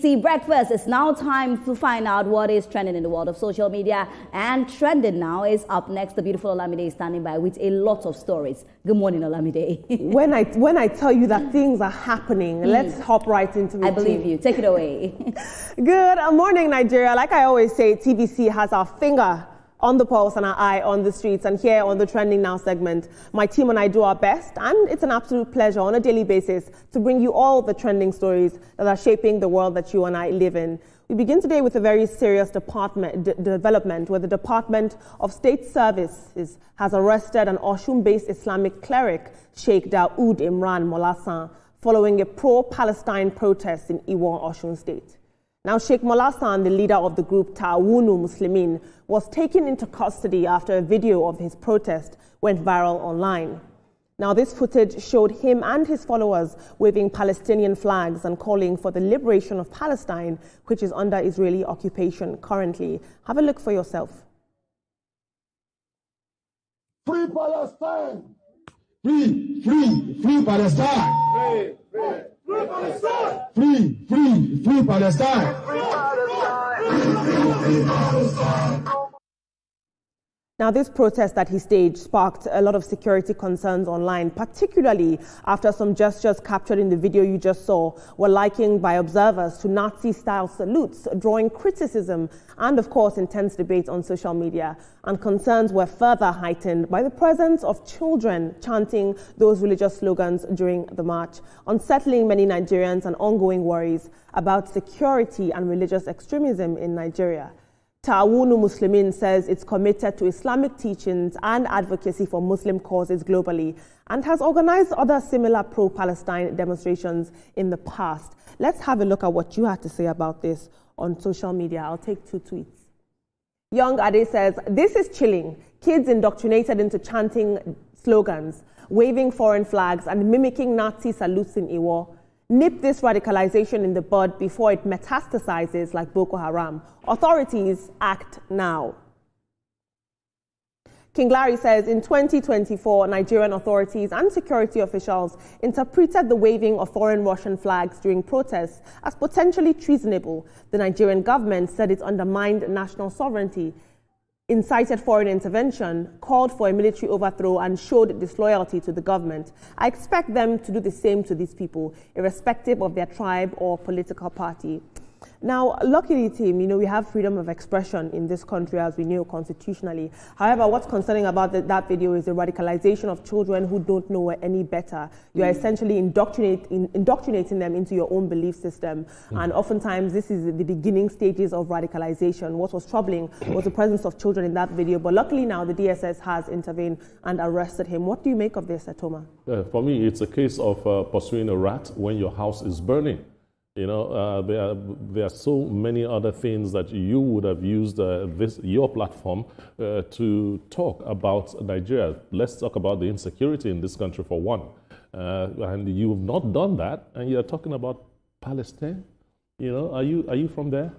See, breakfast. It's now time to find out what is trending in the world of social media. And trending now is up next. The beautiful Olamide is standing by with a lot of stories. Good morning, Olamide. when I tell you that things are happening, let's hop right into it. I believe you. Take it away. Good morning, Nigeria. Like I always say, TVC has our finger on the pulse and our eye on the streets. And here on the Trending Now segment, my team and I do our best, and it's an absolute pleasure on a daily basis to bring you all the trending stories that are shaping the world that you and I live in. We begin today with a very serious development where the Department of State Services has arrested an Osun-based Islamic cleric, Sheikh Daoud Imran Molassan, following a pro-Palestine protest in Iwo, Osun State. Now, Sheikh Molassan, the leader of the group Ta'awunu Muslimin, was taken into custody after a video of his protest went viral online. Now, this footage showed him and his followers waving Palestinian flags and calling for the liberation of Palestine, which is under Israeli occupation currently. Have a look for yourself. Free Palestine! Free, free, free Palestine! Free, free. Free Palestine! Free, free, free Palestine! Free Palestine! Free Palestine! Now, this protest that he staged sparked a lot of security concerns online, particularly after some gestures captured in the video you just saw were likened by observers to Nazi-style salutes, drawing criticism and, of course, intense debate on social media. And concerns were further heightened by the presence of children chanting those religious slogans during the march, unsettling many Nigerians and ongoing worries about security and religious extremism in Nigeria. Ta'awunu Muslimin says it's committed to Islamic teachings and advocacy for Muslim causes globally and has organized other similar pro-Palestine demonstrations in the past. Let's have a look at what you had to say about this on social media. I'll take 2 tweets. Young Ade says, "This is chilling. Kids indoctrinated into chanting slogans, waving foreign flags and mimicking Nazi salutes in Iwo. Nip this radicalization in the bud before it metastasizes like Boko Haram. Authorities, act now." King Larry says in 2024, Nigerian authorities and security officials interpreted the waving of foreign Russian flags during protests as potentially treasonable. The Nigerian government said it undermined national sovereignty, incited foreign intervention, called for a military overthrow, and showed disloyalty to the government. I expect them to do the same to these people, irrespective of their tribe or political party. Now, luckily, team, we have freedom of expression in this country, as we know constitutionally. However, what's concerning about that video is the radicalization of children who don't know any better. You are essentially indoctrinating them into your own belief system. And oftentimes, this is the beginning stages of radicalization. What was troubling was the presence of children in that video. But luckily now, the DSS has intervened and arrested him. What do you make of this, Atoma? For me, it's a case of pursuing a rat when your house is burning. There are so many other things that you would have used your platform to talk about Nigeria. Let's talk about the insecurity in this country for one. And you've not done that, and you're talking about Palestine. Are you from there?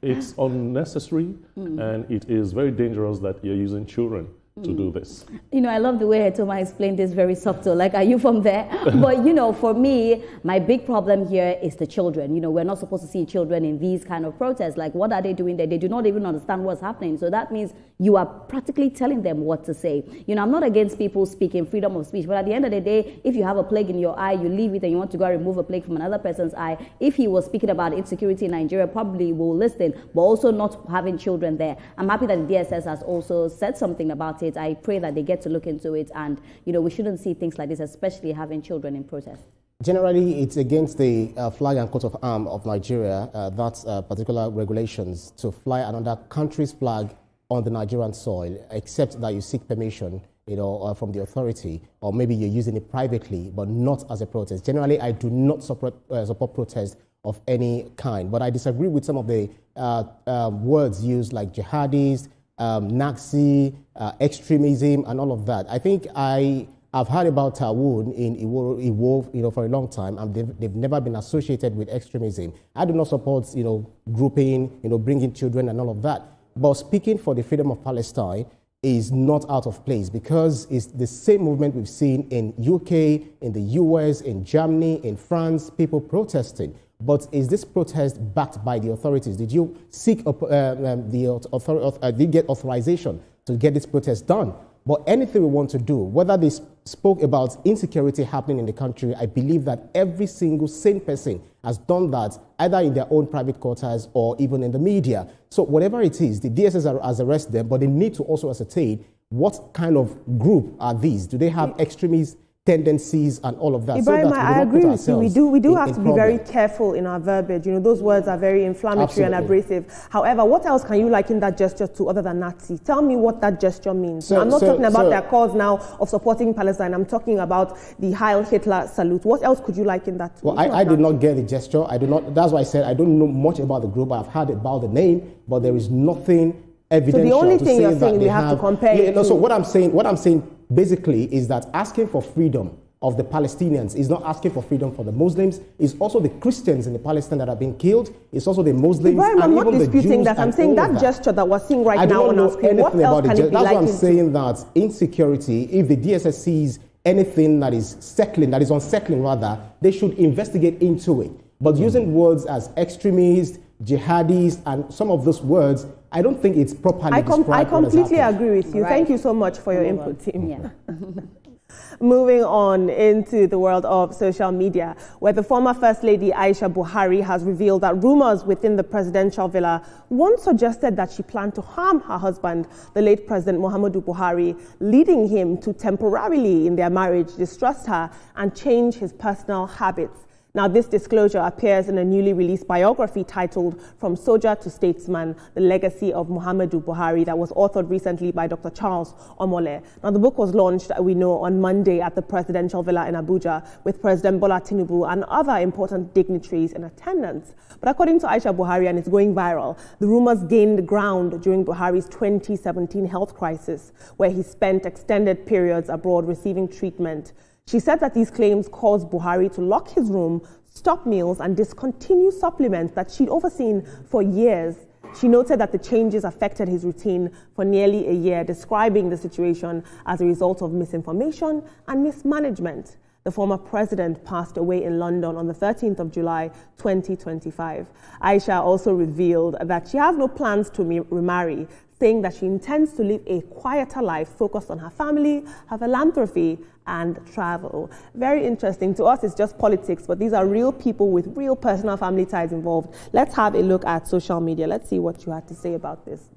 It's unnecessary, and it is very dangerous that you're using children to do this. I love the way Hetoma explained this, very subtle. Like, are you from there? But, for me, my big problem here is the children. We're not supposed to see children in these kind of protests. Like, what are they doing there? They do not even understand what's happening. So that means you are practically telling them what to say. I'm not against people speaking, freedom of speech. But at the end of the day, if you have a plague in your eye, you leave it and you want to go remove a plague from another person's eye. If he was speaking about insecurity in Nigeria, probably will listen, but also not having children there. I'm happy that the DSS has also said something about it. I pray that they get to look into it, and we shouldn't see things like this, especially having children in protest. Generally, it's against the flag and coat of arms of Nigeria, that's particular regulations, to fly another country's flag on the Nigerian soil, except that you seek permission, from the authority, or maybe you're using it privately, but not as a protest. Generally, I do not support protests of any kind, but I disagree with some of the words used, like jihadis, Nazi, extremism, and all of that. I think I've heard about Ta'awun in Iwo, for a long time, and they've never been associated with extremism. I do not support, grouping, bringing children and all of that. But speaking for the freedom of Palestine, is not out of place because it's the same movement we've seen in UK, in the US, in Germany, in France, people protesting. But is this protest backed by the authorities? Did you seek did you get authorization to get this protest done? But anything we want to do, whether they spoke about insecurity happening in the country, I believe that every single sane person has done that either in their own private quarters or even in the media. So whatever it is, the DSS has arrested them, but they need to also ascertain what kind of group are these? Do they have extremist tendencies and all of that? Ibrahim, so that I agree with you. We do have to be very careful in our verbiage. You know, those words are very inflammatory and abrasive. However, what else can you liken that gesture to other than Nazi? Tell me what that gesture means. I'm not talking about their cause now of supporting Palestine. I'm talking about the Heil Hitler salute. What else could you liken that to? Well, I did not get the gesture. I do not. That's why I said I don't know much about the group. I've heard about the name, but there is nothing evidential. So the only thing you're saying we have to compare it to. So what I'm saying basically is that asking for freedom of the Palestinians is not asking for freedom for the Muslims. It's also the Christians in the Palestine that have been killed. It's also the Muslims and I'm not even disputing the Jews. That. I'm saying that gesture that we're seeing right now on our screen, what else can it be That's why I'm likened saying that insecurity, if the DSS sees anything that is unsettling rather, they should investigate into it. But using words as extremist, jihadist, and some of those words, I don't think it's properly described. I completely agree with you. Right. Thank you so much for your input, team. Yeah. Moving on into the world of social media, where the former First Lady Aisha Buhari has revealed that rumors within the presidential villa once suggested that she planned to harm her husband, the late President Muhammadu Buhari, leading him to temporarily in their marriage distrust her and change his personal habits. Now, this disclosure appears in a newly released biography titled From Soldier to Statesman, The Legacy of Muhammadu Buhari, that was authored recently by Dr. Charles Omole. Now, the book was launched, we know, on Monday at the Presidential Villa in Abuja with President Bola Tinubu and other important dignitaries in attendance. But according to Aisha Buhari, and it's going viral, the rumors gained ground during Buhari's 2017 health crisis, where he spent extended periods abroad receiving treatment. She said that these claims caused Buhari to lock his room, stop meals, and discontinue supplements that she'd overseen for years. She noted that the changes affected his routine for nearly a year, describing the situation as a result of misinformation and mismanagement. The former president passed away in London on the 13th of July, 2025. Aisha also revealed that she has no plans to remarry, saying that she intends to live a quieter life focused on her family, her philanthropy, and travel. Very interesting. To us, it's just politics, but these are real people with real personal family ties involved. Let's have a look at social media. Let's see what you had to say about this.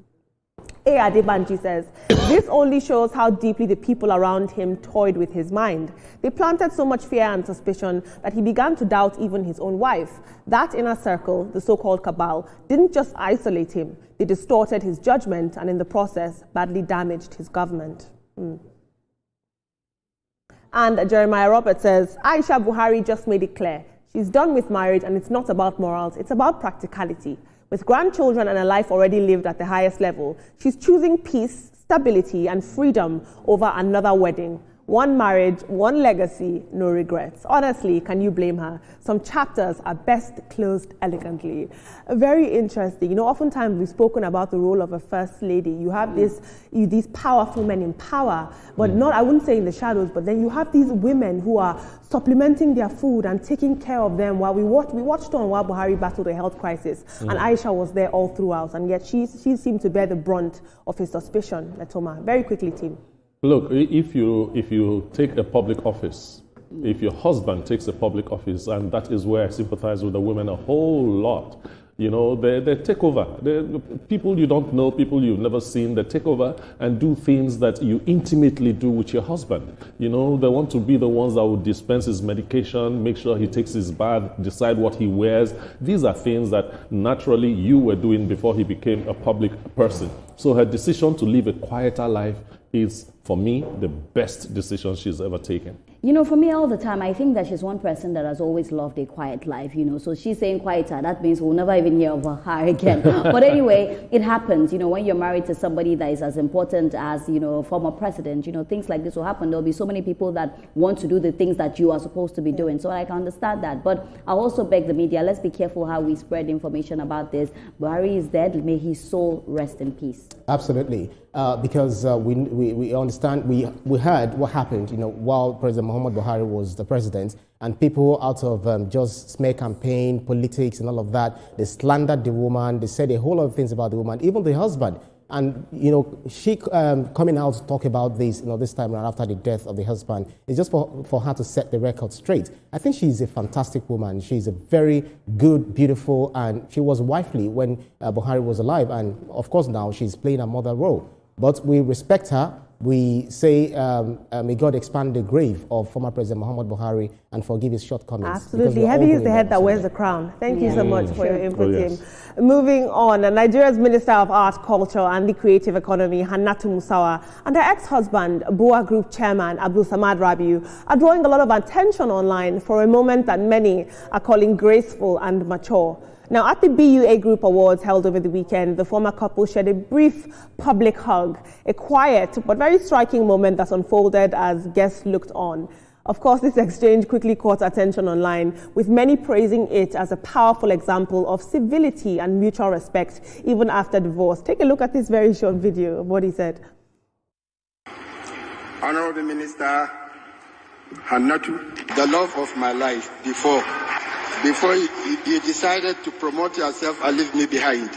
A. Adebanji says, this only shows how deeply the people around him toyed with his mind. They planted so much fear and suspicion that he began to doubt even his own wife. That inner circle, the so-called cabal, didn't just isolate him. They distorted his judgment and in the process badly damaged his government. And Jeremiah Robert says, Aisha Buhari just made it clear. She's done with marriage and it's not about morals, it's about practicality. With grandchildren and a life already lived at the highest level, she's choosing peace, stability, and freedom over another wedding. One marriage, one legacy, no regrets. Honestly, can you blame her? Some chapters are best closed elegantly. Very interesting. You know, oftentimes we've spoken about the role of a first lady. You have these powerful men in power, but not, I wouldn't say in the shadows, but then you have these women who are supplementing their food and taking care of them while we watched on while Buhari battled a health crisis. And Aisha was there all throughout, and yet she seemed to bear the brunt of his suspicion. Letoma, very quickly, team. Look, if you take a public office, if your husband takes a public office, and that is where I sympathize with the women a whole lot, you know, they take over. People you don't know, people you've never seen, they take over and do things that you intimately do with your husband. You know, they want to be the ones that will dispense his medication, make sure he takes his bath, decide what he wears. These are things that naturally you were doing before he became a public person. So her decision to live a quieter life is, for me, the best decision she's ever taken. You know, for me, all the time, I think that she's one person that has always loved a quiet life, you know. So she's saying quieter, that means we'll never even hear of her again. But anyway, it happens, you know, when you're married to somebody that is as important as, you know, a former president, you know, things like this will happen. There'll be so many people that want to do the things that you are supposed to be doing. So I can understand that. But I'll also beg the media, let's be careful how we spread information about this. Buhari is dead. May his soul rest in peace. Absolutely. Because we understand, we heard what happened, you know, while President Muhammad Buhari was the president, and people out of just smear campaign, politics and all of that, they slandered the woman, they said a whole lot of things about the woman, even the husband. And, you know, she coming out to talk about this, you know, this time around after the death of the husband, is just for her to set the record straight. I think she's a fantastic woman. She's a very good, beautiful, and she was wifely when Buhari was alive. And, of course, now she's playing a mother role. But we respect her. We say, may God expand the grave of former President Muhammad Buhari and forgive his shortcomings. Absolutely. Heavy is the head that wears the crown. Thank you so much for your input, Tim. Moving on, Nigeria's Minister of Art, Culture and the Creative Economy, Hannatu Musawa, and her ex-husband, Boa Group Chairman Abdul Samad Rabiu, are drawing a lot of attention online for a moment that many are calling graceful and mature. Now, at the BUA Group Awards held over the weekend, the former couple shared a brief public hug, a quiet but very striking moment that unfolded as guests looked on. Of course, this exchange quickly caught attention online, with many praising it as a powerful example of civility and mutual respect, even after divorce. Take a look at this very short video of what he said. Honorable Minister Hannatu, the love of my life before you decided to promote yourself and leave me behind.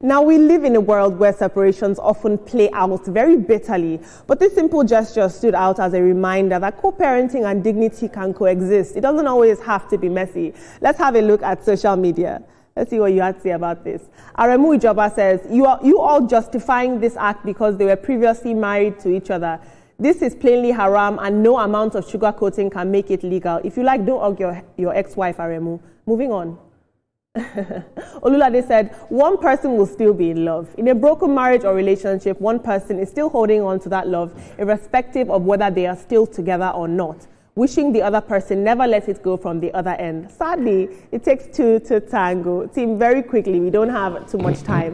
Now, we live in a world where separations often play out very bitterly, but this simple gesture stood out as a reminder that co-parenting and dignity can coexist. It doesn't always have to be messy. Let's have a look at social media. Let's see what you had to say about this. Aremu Ijoba says, you all justifying this act because they were previously married to each other. This is plainly haram and no amount of sugarcoating can make it legal. If you like, don't hug your ex-wife, Aremu. Moving on. Olulade said, one person will still be in love. In a broken marriage or relationship, one person is still holding on to that love, irrespective of whether they are still together or not. Wishing the other person never let it go from the other end. Sadly, it takes two to tango. Team, very quickly, we don't have too much time.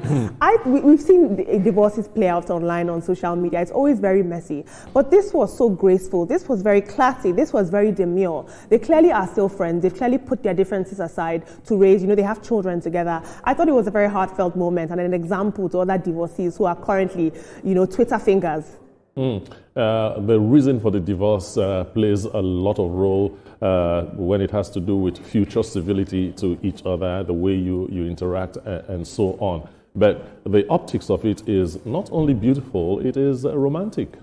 We've seen divorces play out online on social media. It's always very messy. But this was so graceful. This was very classy. This was very demure. They clearly are still friends. They've clearly put their differences aside to raise, they have children together. I thought it was a very heartfelt moment and an example to other divorcees who are currently, Twitter fingers. The reason for the divorce plays a lot of role when it has to do with future civility to each other, the way you interact and so on. But the optics of it is not only beautiful, it is romantic.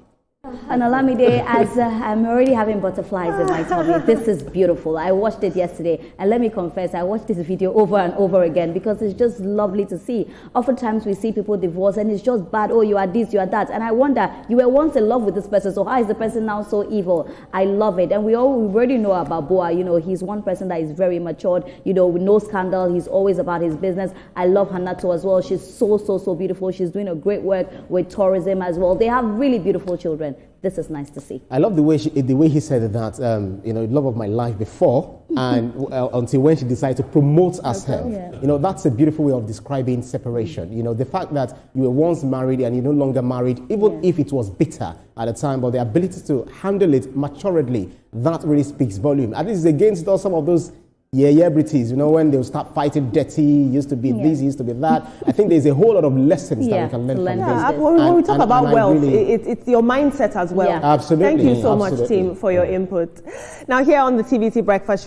And Olamide, as I'm already having butterflies in my tummy, this is beautiful. I watched it yesterday, and let me confess, I watched this video over and over again because it's just lovely to see. Oftentimes we see people divorce and it's just bad. Oh, you are this, you are that. And I wonder, you were once in love with this person, so how is the person now so evil? I love it. And we already know about Boa. He's one person that is very matured, with no scandal. He's always about his business. I love Hannatu as well. She's so beautiful. She's doing a great work with tourism as well. They have really beautiful children. This is nice to see. I love the way he said that, love of my life before, and until when she decided to promote herself. Yeah. That's a beautiful way of describing separation. The fact that you were once married and you're no longer married, even if it was bitter at the time, but the ability to handle it maturely, that really speaks volume. And this is against some of those celebrities, when they'll start fighting dirty, used to be this, used to be that. I think there's a whole lot of lessons that we can learn from this. When we talk about wealth, it's your mindset as well. Absolutely. Thank you so much, team, for your input. Now, here on the TVC Breakfast Show,